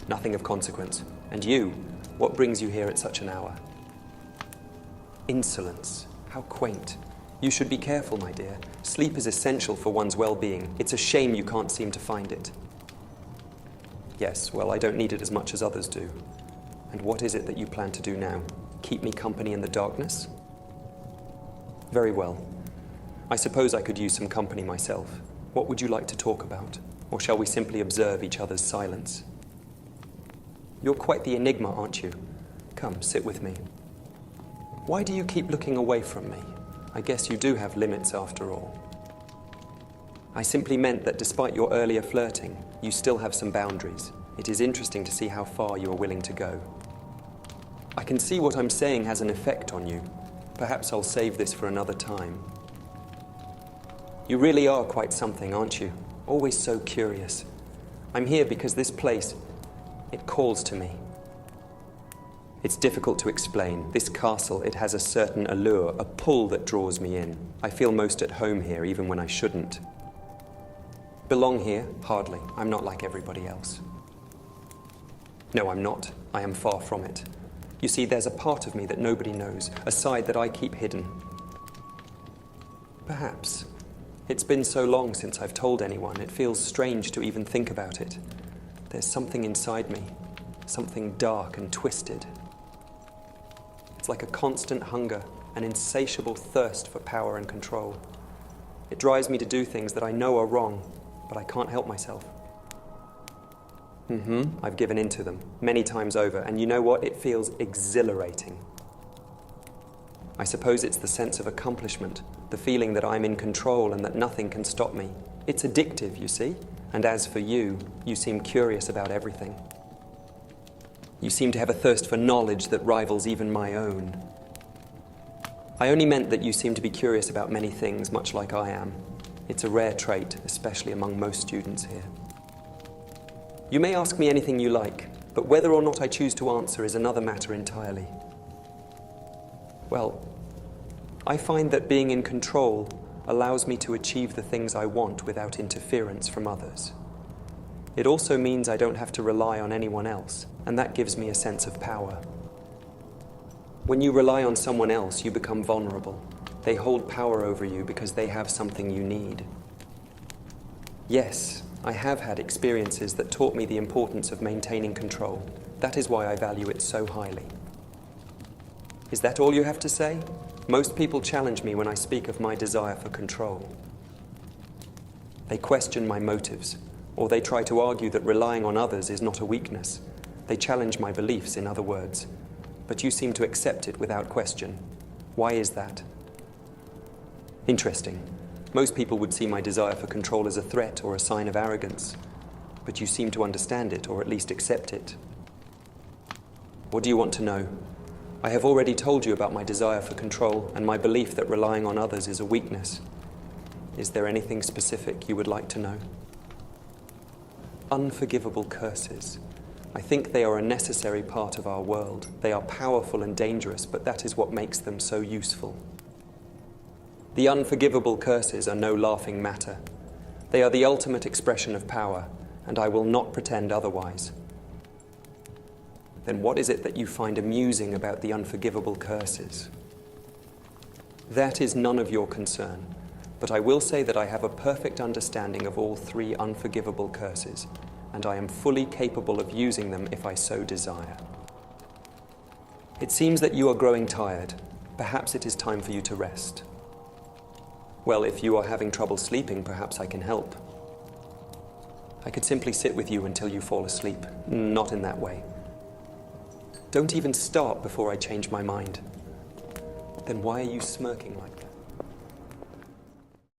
Nothing of consequence. And you, what brings you here at such an hour? Insolence. How quaint. You should be careful, my dear. Sleep is essential for one's well-being. It's a shame you can't seem to find it. Yes, well, I don't need it as much as others do. And what is it that you plan to do now? Keep me company in the darkness? Very well. I suppose I could use some company myself. What would you like to talk about? Or shall we simply observe each other's silence? You're quite the enigma, aren't you? Come, sit with me. Why do you keep looking away from me? I guess you do have limits after all. I simply meant that despite your earlier flirting, you still have some boundaries. It is interesting to see how far you are willing to go. I can see what I'm saying has an effect on you. Perhaps I'll save this for another time. You really are quite something, aren't you? Always so curious. I'm here because this place, it calls to me. It's difficult to explain. This castle, it has a certain allure, a pull that draws me in. I feel most at home here, even when I shouldn't. Belong here? Hardly. I'm not like everybody else. No, I'm not. I am far from it. You see, there's a part of me that nobody knows, a side that I keep hidden. Perhaps. It's been so long since I've told anyone, it feels strange to even think about it. There's something inside me, something dark and twisted. It's like a constant hunger, an insatiable thirst for power and control. It drives me to do things that I know are wrong, but I can't help myself. I've given in to them many times over, and you know what? It feels exhilarating. I suppose it's the sense of accomplishment, the feeling that I'm in control and that nothing can stop me. It's addictive, you see? And as for you, you seem curious about everything. You seem to have a thirst for knowledge that rivals even my own. I only meant that you seem to be curious about many things, much like I am. It's a rare trait, especially among most students here. You may ask me anything you like, but whether or not I choose to answer is another matter entirely. Well, I find that being in control allows me to achieve the things I want without interference from others. It also means I don't have to rely on anyone else, and that gives me a sense of power. When you rely on someone else, you become vulnerable. They hold power over you because they have something you need. Yes, I have had experiences that taught me the importance of maintaining control. That is why I value it so highly. Is that all you have to say? Most people challenge me when I speak of my desire for control. They question my motives, or they try to argue that relying on others is not a weakness. They challenge my beliefs, in other words. But you seem to accept it without question. Why is that? Interesting. Most people would see my desire for control as a threat or a sign of arrogance. But you seem to understand it, or at least accept it. What do you want to know? I have already told you about my desire for control and my belief that relying on others is a weakness. Is there anything specific you would like to know? Unforgivable curses. I think they are a necessary part of our world. They are powerful and dangerous, but that is what makes them so useful. The unforgivable curses are no laughing matter. They are the ultimate expression of power, and I will not pretend otherwise. Then what is it that you find amusing about the unforgivable curses? That is none of your concern, but I will say that I have a perfect understanding of all three unforgivable curses, and I am fully capable of using them if I so desire. It seems that you are growing tired. Perhaps it is time for you to rest. Well, if you are having trouble sleeping, perhaps I can help. I could simply sit with you until you fall asleep. Not in that way. Don't even start before I change my mind. Then why are you smirking like that?